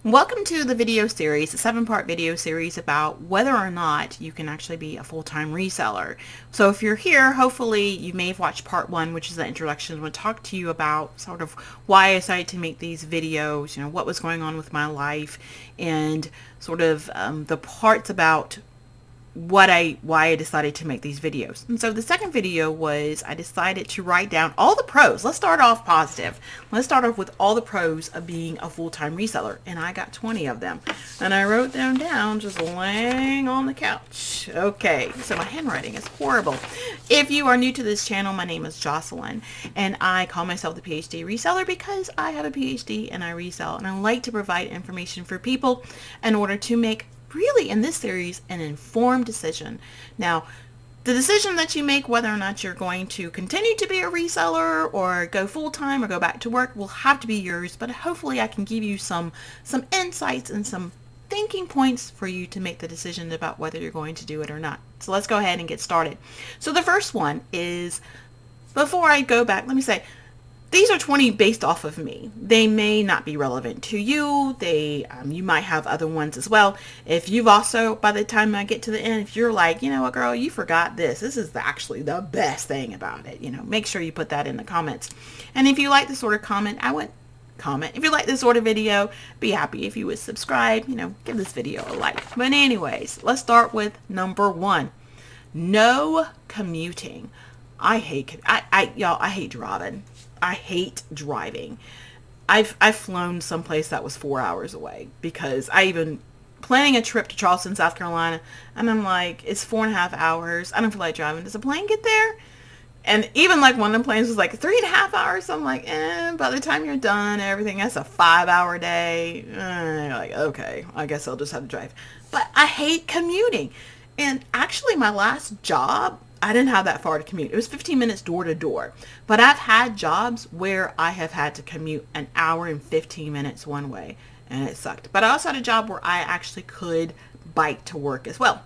Welcome to the video series, a 7-part video series about whether or not you can actually be a full-time reseller. So if you're here, hopefully you may have watched part 1, which is the introduction. I'm going to talk to you about sort of why I decided to make these videos, what was going on with my life, and sort of the parts about why I decided to make these videos. And so the second video was I decided to write down all the pros. Let's start off positive. Let's start off with all the pros of being a full-time reseller. And I got 20 of them. And I wrote them down just laying on the couch. Okay, so my handwriting is horrible. If you are new to this channel, my name is Jocelyn. And I call myself the PhD reseller because I have a PhD and I resell. And I like to provide information for people in order to make, really in this series, an informed decision. Now, the decision that you make whether or not you're going to continue to be a reseller or go full-time or go back to work will have to be yours, but hopefully I can give you some insights and some thinking points for you to make the decision about whether you're going to do it or not. So let's go ahead and get started. So the first one is, before I go back, let me say, these are 20 based off of me. They may not be relevant to you. You might have other ones as well. If you've also, by the time I get to the end, if you're like, you know what, girl, you forgot this. This is actually the best thing about it. Make sure you put that in the comments. And if you like this sort of comment, I would comment. If you like this sort of video, be happy if you would subscribe, give this video a like. But anyways, let's start with number 1. No commuting. I hate driving. I hate driving. I've flown someplace that was 4 hours away because I even planning a trip to Charleston, South Carolina, and I'm like, it's 4.5 hours. I don't feel like driving. Does a plane get there? And even like one of the planes was like 3.5 hours. So I'm like, by the time you're done, everything, that's a 5-hour day. Like, okay, I guess I'll just have to drive. But I hate commuting. And actually my last job, I didn't have that far to commute. It was 15 minutes door to door. But I've had jobs where I have had to commute an hour and 15 minutes one way, and it sucked. But I also had a job where I actually could bike to work as well.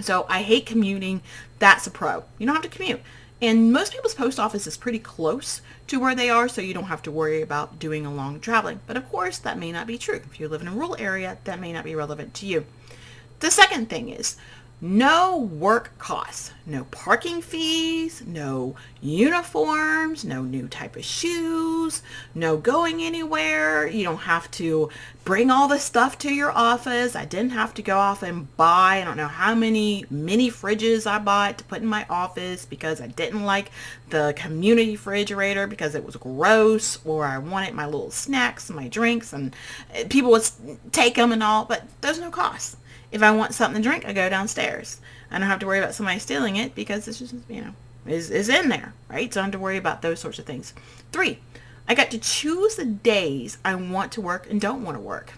So I hate commuting. That's a pro. You don't have to commute. And most people's post office is pretty close to where they are, so you don't have to worry about doing a long traveling. But of course, that may not be true. If you live in a rural area, that may not be relevant to you. The second thing is, no work costs, no parking fees, no uniforms, no new type of shoes, no going anywhere. You don't have to bring all the stuff to your office. I didn't have to go off and buy, I don't know how many mini fridges I bought to put in my office because I didn't like the community refrigerator because it was gross, or I wanted my little snacks and my drinks and people would take them and all, but there's no cost. If I want something to drink, I go downstairs. I don't have to worry about somebody stealing it because it's just, is in there, right? So I don't have to worry about those sorts of things. 3, I got to choose the days I want to work and don't want to work.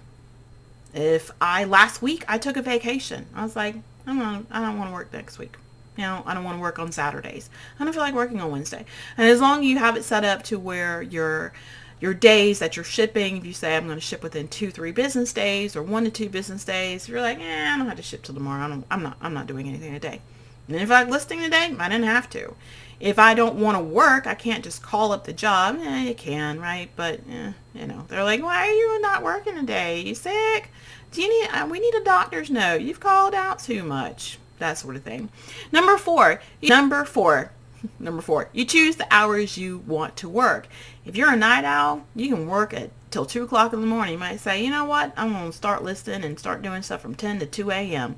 Last week, I took a vacation. I was like, I don't want to work next week. I don't want to work on Saturdays. I don't feel like working on Wednesday. And as long as you have it set up to where your days that you're shipping, if you say I'm going to ship within 2-3 business days or 1 to 2 business days, you're like, I don't have to ship till tomorrow. I'm not doing anything today. And if I'm listing today, I didn't have to. If I don't want to work, I can't just call up the job. You can, right? But they're like, why are you not working today? You sick? We need a doctor's note. You've called out too much. That sort of thing. Number four, you choose the hours you want to work. If you're a night owl, you can work till 2 o'clock in the morning. You might say, you know what, I'm going to start listing and start doing stuff from 10 to 2 a.m.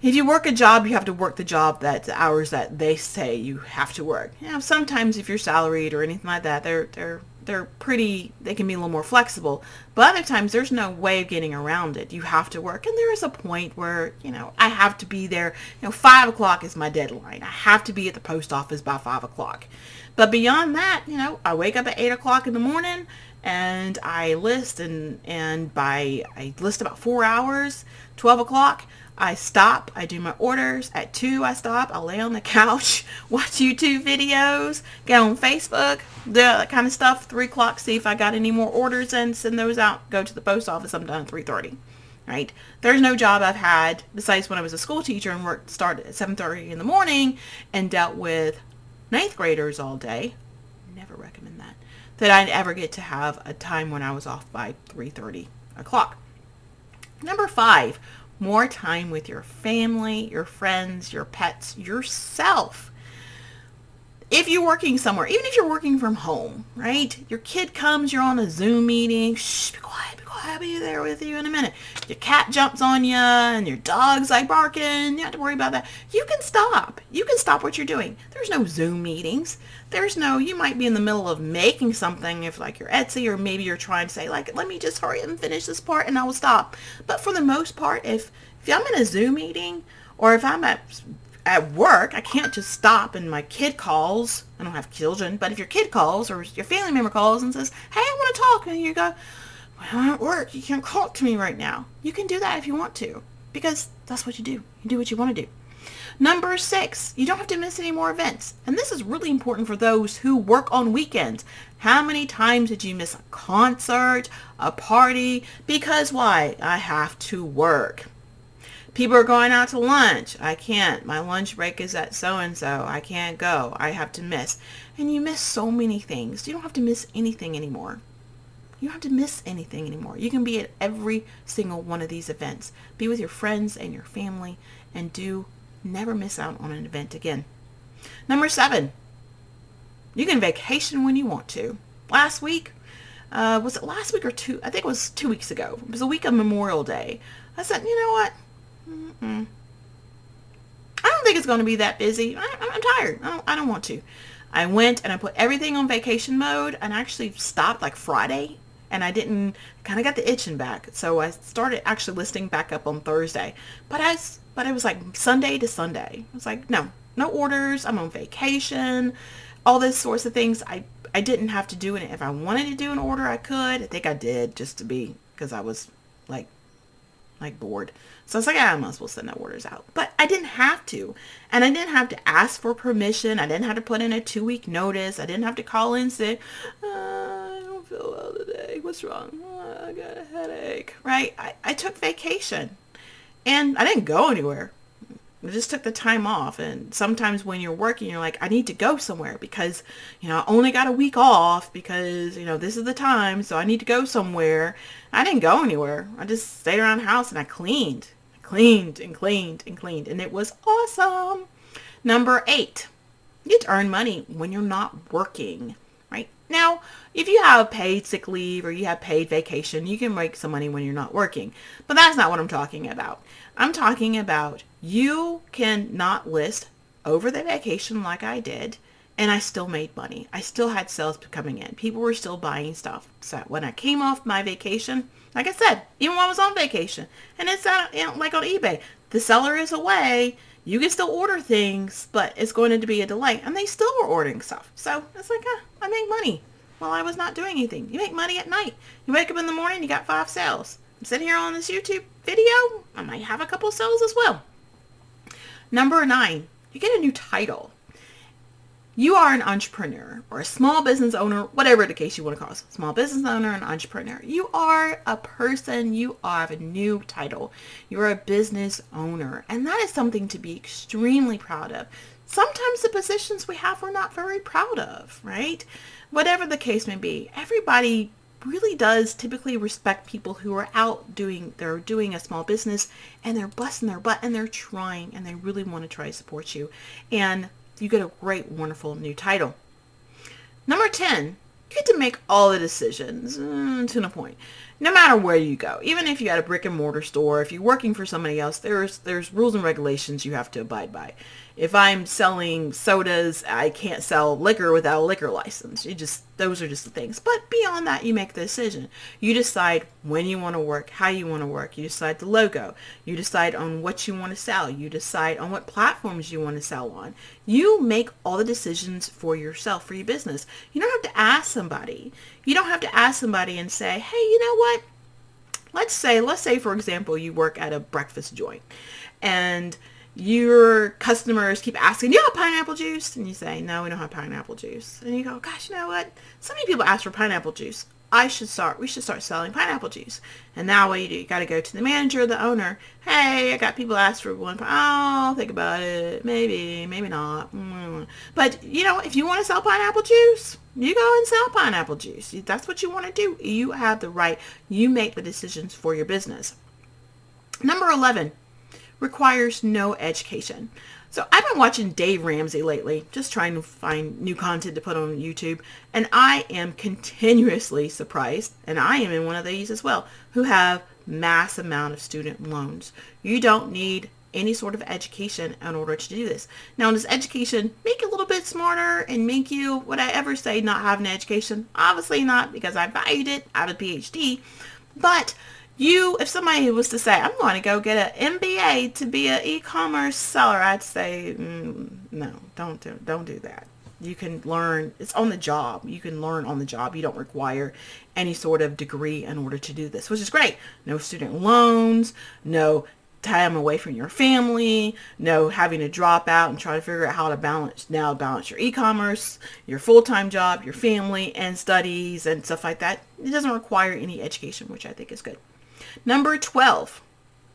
If you work a job, you have to work the job that's the hours that they say you have to work. Sometimes if you're salaried or anything like that, they can be a little more flexible. But other times there's no way of getting around it. You have to work. And there is a point where, I have to be there. 5 o'clock is my deadline. I have to be at the post office by 5 o'clock. But beyond that, I wake up at 8 o'clock in the morning and I list I list about 4 hours. 12 o'clock, I stop, I do my orders. At 2, I stop, I lay on the couch, watch YouTube videos, get on Facebook, do that kind of stuff. 3 o'clock, see if I got any more orders in, send those out, go to the post office. I'm done at 3:30, right? There's no job I've had, besides when I was a school teacher and started at 7:30 in the morning and dealt with 9th graders all day. Never recommend that I'd ever get to have a time when I was off by 3:30. o'clock. Number 5, more time with your family, your friends, your pets, yourself. If you're working somewhere, even if you're working from home, right? Your kid comes, you're on a Zoom meeting. Shh, be quiet, I'll be there with you in a minute. Your cat jumps on you and your dog's like barking. You don't have to worry about that. You can stop. You can stop what you're doing. There's no Zoom meetings. You might be in the middle of making something if like you're Etsy, or maybe you're trying to say like, let me just hurry up and finish this part and I will stop. But for the most part, if I'm in a Zoom meeting, or if I'm at work, I can't just stop and my kid calls. I don't have children, but if your kid calls or your family member calls and says, hey, I want to talk, and you go, well, I'm at work, you can't talk to me right now. You can do that if you want to, because that's what you do. You do what you want to do. Number 6, you don't have to miss any more events. And this is really important for those who work on weekends. How many times did you miss a concert, a party? Because why? I have to work. People are going out to lunch. I can't. My lunch break is at so-and-so. I can't go. I have to miss. And you miss so many things. You don't have to miss anything anymore. You don't have to miss anything anymore. You can be at every single one of these events. Be with your friends and your family, and never miss out on an event again. Number 7, you can vacation when you want to. Last week, was it last week or two? I think it was 2 weeks ago. It was the week of Memorial Day. I said, you know what? I don't think it's going to be that busy. I'm tired. I don't want to. I went and I put everything on vacation mode, and I actually stopped like Friday, and I didn't, kind of got the itching back. So I started actually listing back up on Thursday. But it was like Sunday to Sunday. I was like, no orders. I'm on vacation. All these sorts of things. I didn't have to do it. If I wanted to do an order, I could. I think I did, just to be, because I was like bored. So I was like, I might as well send the orders out. But I didn't have to. And I didn't have to ask for permission. I didn't have to put in a 2-week notice. I didn't have to call in and say, I don't feel well today. What's wrong? I got a headache. Right? I took vacation. And I didn't go anywhere. I just took the time off. And sometimes when you're working, you're like, I need to go somewhere because, I only got a week off because, this is the time. So I need to go somewhere. I didn't go anywhere. I just stayed around the house and I cleaned. And it was awesome. Number 8, you get to earn money when you're not working, right? Now, if you have paid sick leave or you have paid vacation, you can make some money when you're not working. But that's not what I'm talking about. I'm talking about you can not list over the vacation like I did, and I still made money. I still had sales coming in. People were still buying stuff. So when I came off my vacation, like I said, even when I was on vacation, and it's like on eBay, the seller is away. You can still order things, but it's going to be a delay. And they still were ordering stuff. So it's like, I make money while I was not doing anything. You make money at night. You wake up in the morning, you got 5 sales. I'm sitting here on this YouTube video. I might have a couple sales as well. Number 9, you get a new title. You are an entrepreneur or a small business owner, whatever the case you want to call it. Small business owner and entrepreneur. You are a person. You have a new title. You're a business owner. And that is something to be extremely proud of. Sometimes the positions we have we're not very proud of, right? Whatever the case may be, everybody really does typically respect people who are out doing a small business and they're busting their butt and they're trying and they really want to try to support you. And you get a great, wonderful new title. Number 10, you get to make all the decisions to the point. No matter where you go, even if you had a brick and mortar store, if you're working for somebody else, there's rules and regulations you have to abide by. If I'm selling sodas, I can't sell liquor without a liquor license. Those are just the things. But beyond that, you make the decision. You decide when you want to work, how you want to work. You decide the logo. You decide on what you want to sell. You decide on what platforms you want to sell on. You make all the decisions for yourself, for your business. You don't have to ask somebody. You don't have to ask somebody and say, hey, you know what? Let's say, for example, you work at a breakfast joint and your customers keep asking, do you have pineapple juice? And you say, no, we don't have pineapple juice. And you go, gosh, you know what? So many people ask for pineapple juice. we should start selling pineapple juice. And now what you got to go to the manager, the owner. Hey, I got people ask for one. Oh, think about it. Maybe, maybe not. But, if you want to sell pineapple juice, you go and sell pineapple juice. That's what you want to do. You have the right. You make the decisions for your business. Number 11, requires no education. So I've been watching Dave Ramsey lately, just trying to find new content to put on YouTube. And I am continuously surprised, and I am in one of these as well, who have mass amount of student loans. You don't need any sort of education in order to do this. Now, does education make you a little bit smarter and make you, would I ever say not have an education? Obviously not, because I valued it. I have a PhD. But if somebody was to say, I'm going to go get an MBA to be an e-commerce seller, I'd say, no, don't do that. You can learn, it's on the job. You can learn on the job. You don't require any sort of degree in order to do this, which is great. No student loans, no time away from your family, no having to drop out and try to figure out how to balance your e-commerce, your full-time job, your family, and studies and stuff like that. It doesn't require any education, which I think is good. Number 12,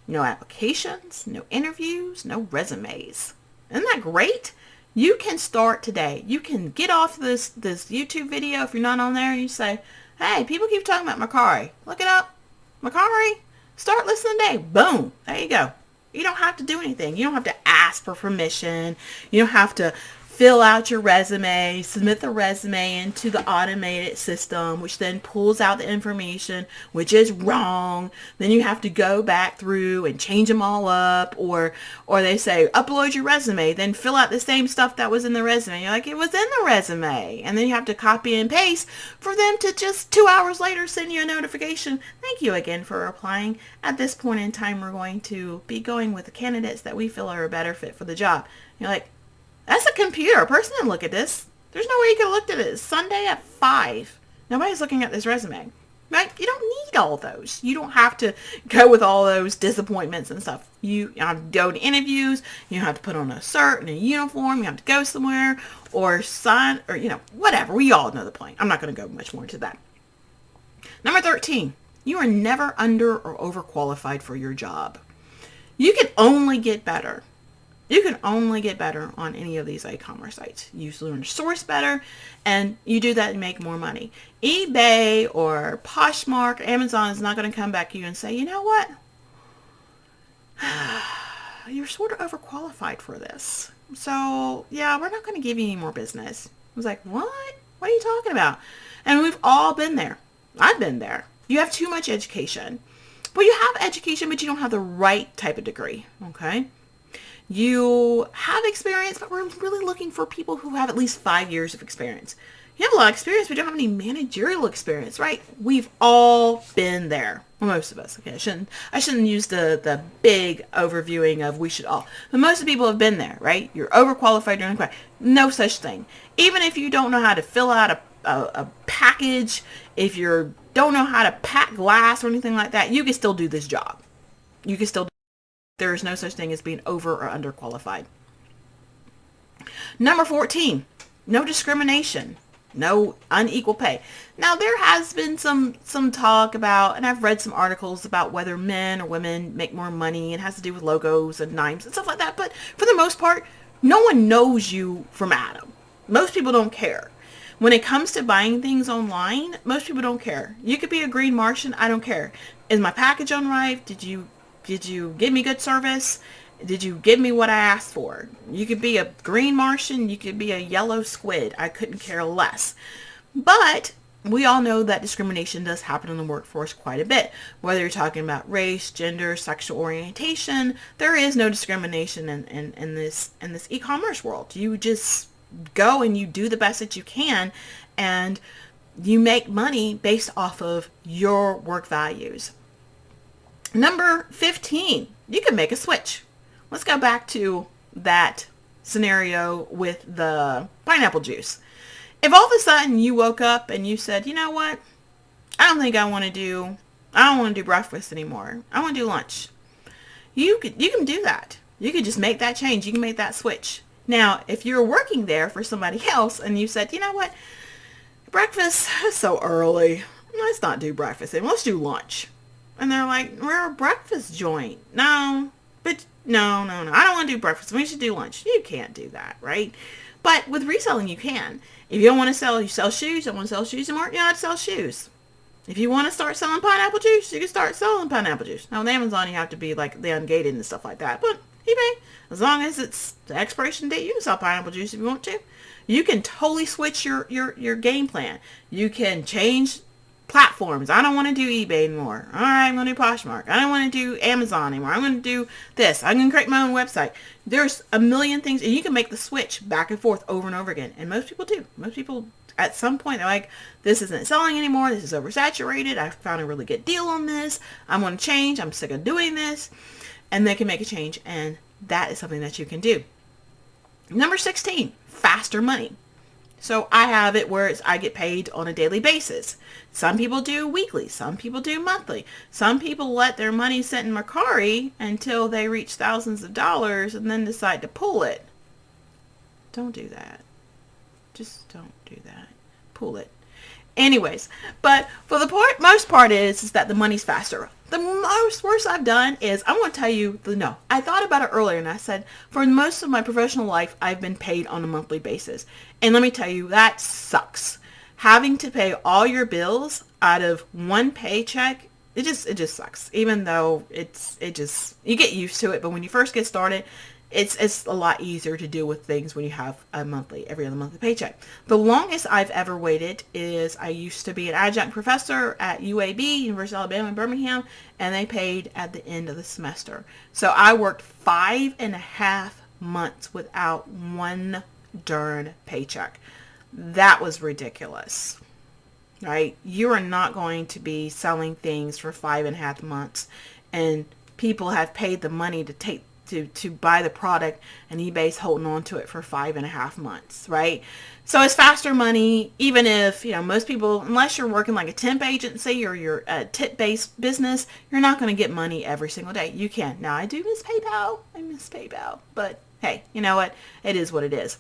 no applications, no interviews, no resumes. Isn't that great? You can start today. You can get off this YouTube video if you're not on there and you say, hey, people keep talking about Mercari. Look it up. Mercari. Start listening today. Boom. There you go. You don't have to do anything. You don't have to ask for permission. You don't have to fill out your resume, submit the resume into the automated system, which then pulls out the information, which is wrong. Then you have to go back through and change them all up, or they say, upload your resume, then fill out the same stuff that was in the resume. You're like, it was in the resume. And then you have to copy and paste for them to just 2 hours later send you a notification. Thank you again for applying. At this point in time, we're going to be going with the candidates that we feel are a better fit for the job. You're like, that's a computer. A person didn't look at this. There's no way you could have looked at it. It's Sunday at 5. Nobody's looking at this resume. Right? You don't need all those. You don't have to go with all those disappointments and stuff. You have to go to interviews. You have to put on a shirt and a uniform. You have to go somewhere or sign or, whatever. We all know the point. I'm not going to go much more into that. Number 13, you are never under or overqualified for your job. You can only get better. You can only get better on any of these e-commerce sites. You learn to source better, and you do that and make more money. eBay or Poshmark, Amazon is not going to come back to you and say, you know what? You're sort of overqualified for this. So, yeah, we're not going to give you any more business. I was like, what? What are you talking about? And we've all been there. I've been there. You have too much education. Well, you have education, but you don't have the right type of degree, okay? You have experience, but we're really looking for people who have at least 5 years of experience. You have a lot of experience, but you don't have any managerial experience, right? We've all been there. Well, most of us. Okay, I shouldn't use the big overviewing of we should all. But most of the people have been there, right? You're overqualified, you're unqualified. No such thing. Even if you don't know how to fill out a package, if you don't know how to pack glass or anything like that, you can still do this job. You can still do. There is no such thing as being over or underqualified. Number 14, no discrimination, no unequal pay. Now, there has been some talk about, and I've read some articles about whether men or women make more money. It has to do with logos and names and stuff like that. But for the most part, no one knows you from Adam. Most people don't care. When it comes to buying things online, most people don't care. You could be a green Martian. I don't care. Is my package arrived? Did you give me good service? Did you give me what I asked for? You could be a green Martian. You could be a yellow squid. I couldn't care less. But we all know that discrimination does happen in the workforce quite a bit. Whether you're talking about race, gender, sexual orientation, there is no discrimination in this e-commerce world. You just go and you do the best that you can, and you make money based off of your work values. Number 15, you can make a switch. Let's go back to that scenario with the pineapple juice. If all of a sudden you woke up and you said, you know what? I don't want to do breakfast anymore. I want to do lunch. You can do that. You can just make that change. You can make that switch. Now, if you're working there for somebody else and you said, you know what? Breakfast is so early. let's not do breakfast and let's do lunch. And they're like, we're a breakfast joint. No, but no. I don't want to do breakfast. We should do lunch. You can't do that, right? But with reselling, you can. If you don't want to sell, you sell shoes. You don't want to sell shoes anymore, you know how to sell shoes. If you want to start selling pineapple juice, you can start selling pineapple juice. Now, with Amazon, you have to be like the ungated and stuff like that. But eBay, as long as it's the expiration date, you can sell pineapple juice if you want to. You can totally switch your game plan. You can change platforms. I don't want to do eBay anymore. All right, I'm going to do Poshmark. I don't want to do Amazon anymore. I'm going to do this. I'm going to create my own website. There's a million things, and you can make the switch back and forth over and over again. And most people do. Most people, at some point, they're like, this isn't selling anymore. This is oversaturated. I found a really good deal on this. I'm going to change. I'm sick of doing this. And they can make a change, and that is something that you can do. Number 16, faster money. So I have it where I get paid on a daily basis. Some people do weekly. Some people do monthly. Some people let their money sit in Mercari until they reach thousands of dollars and then decide to pull it. Don't do that. Just don't do that. Pull it. Anyways, but for the most part is that the money's faster. The worst I've done is, I want to tell you, no. I thought about it earlier and I said, for most of my professional life, I've been paid on a monthly basis. And let me tell you, that sucks. Having to pay all your bills out of one paycheck, it just sucks. Even though you get used to it, but when you first get started, it's a lot easier to deal with things when you have every other monthly paycheck. The longest I've ever waited is I used to be an adjunct professor at UAB, University of Alabama in Birmingham, and they paid at the end of the semester. So I worked 5.5 months without one darn paycheck. That was ridiculous, right? You are not going to be selling things for 5.5 months, and people have paid the money to buy the product, and eBay's holding on to it for 5.5 months, right? So it's faster money, even if, most people, unless you're working like a temp agency or you're a tip-based business, you're not going to get money every single day. You can. Now, I do miss PayPal. I miss PayPal. But hey, you know what? It is what it is.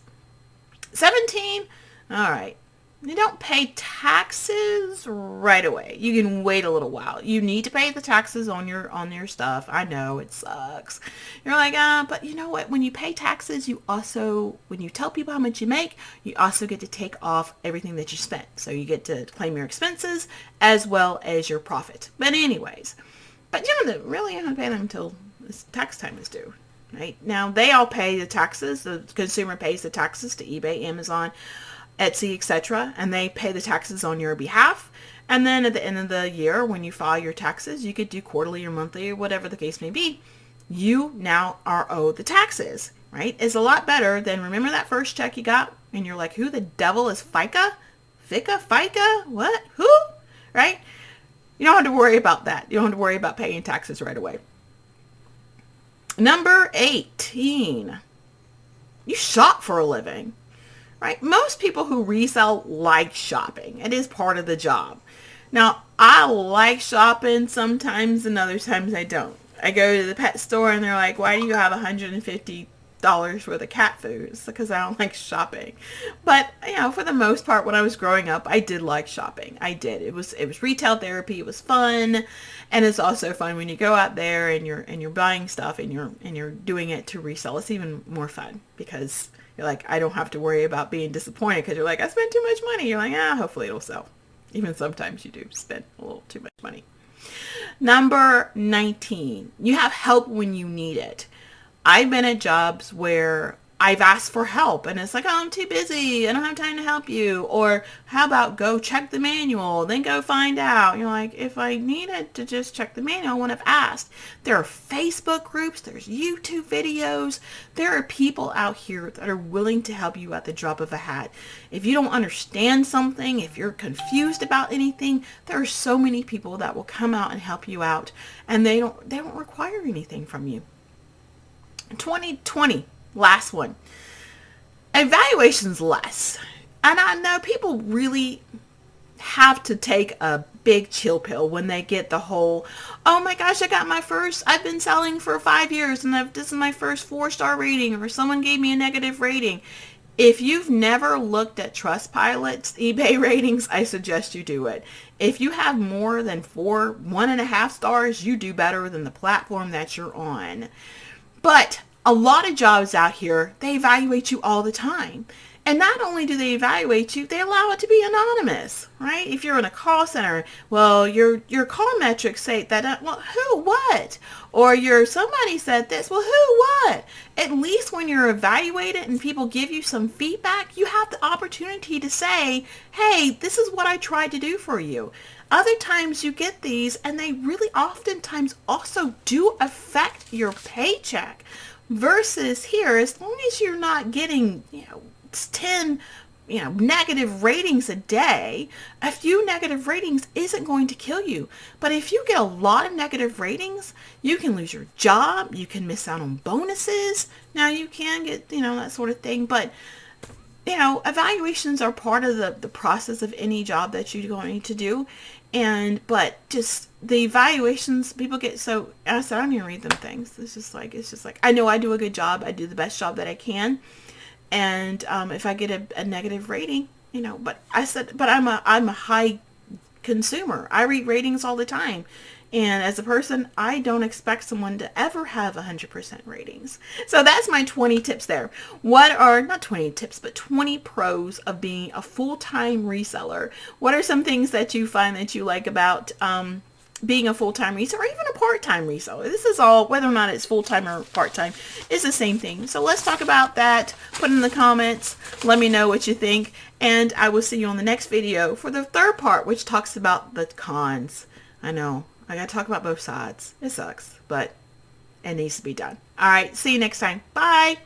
17, all right. You don't pay taxes right away. You can wait a little while. You need to pay the taxes on your stuff. I know it sucks. You're like, but you know what? When you pay taxes, when you tell people how much you make, you also get to take off everything that you spent. So you get to claim your expenses as well as your profit. But anyways, but you don't really have to pay them until this tax time is due. Right? Now, they all pay the taxes. The consumer pays the taxes to eBay, Amazon, Etsy, etc., and they pay the taxes on your behalf. And then at the end of the year, when you file your taxes, you could do quarterly or monthly or whatever the case may be. You now are owed the taxes, right? It's a lot better than, remember that first check you got and you're like, who the devil is FICA? FICA? What? Who? Right? You don't have to worry about that. You don't have to worry about paying taxes right away. Number 18, you shop for a living. Right? Most people who resell like shopping. It is part of the job. Now, I like shopping sometimes and other times I don't. I go to the pet store and they're like, why do you have $150 worth of cat food? It's because I don't like shopping. But, for the most part, when I was growing up, I did like shopping. I did. It was retail therapy. It was fun. And it's also fun when you go out there and you're buying stuff and you're doing it to resell. It's even more fun because you're like, I don't have to worry about being disappointed because you're like, I spent too much money. You're like, hopefully it'll sell. Even sometimes you do spend a little too much money. Number 19, you have help when you need it. I've been at jobs where I've asked for help and it's like, I'm too busy. I don't have time to help you. Or how about go check the manual, then go find out. You're like, if I needed to just check the manual, I wouldn't have asked. There are Facebook groups. There's YouTube videos. There are people out here that are willing to help you at the drop of a hat. If you don't understand something, if you're confused about anything, there are so many people that will come out and help you out, and they don't require anything from you. 2020. Last one. Evaluation's less. And I know people really have to take a big chill pill when they get the whole, oh my gosh, I've been selling for 5 years and this is my first 4-star rating, or someone gave me a negative rating. If you've never looked at Trustpilot's eBay ratings, I suggest you do it. If you have more than 1.5 stars, you do better than the platform that you're on. But a lot of jobs out here, they evaluate you all the time. And not only do they evaluate you, they allow it to be anonymous, right? If you're in a call center, well, your call metrics say that, well, who, what? Or somebody said this, well, who, what? At least when you're evaluated and people give you some feedback, you have the opportunity to say, hey, this is what I tried to do for you. Other times you get these and they really oftentimes also do affect your paycheck. Versus here, as long as you're not getting, 10 negative ratings a day, a few negative ratings isn't going to kill you. But if you get a lot of negative ratings, you can lose your job, you can miss out on bonuses. Now you can get, that sort of thing, but evaluations are part of the process of any job that you're going to do. But just the evaluations, people get so, I don't even read them things. It's just like, I know I do a good job. I do the best job that I can. And if I get a negative rating, but I'm a high consumer. I read ratings all the time. And as a person, I don't expect someone to ever have 100% ratings. So that's my 20 tips there. What are, not 20 tips, but 20 pros of being a full-time reseller? What are some things that you find that you like about being a full-time reseller or even a part-time reseller? This is all, whether or not it's full-time or part-time, is the same thing. So let's talk about that. Put in the comments. Let me know what you think. And I will see you on the next video for the third part, which talks about the cons. I know. I gotta talk about both sides. It sucks, but it needs to be done. All right. See you next time. Bye.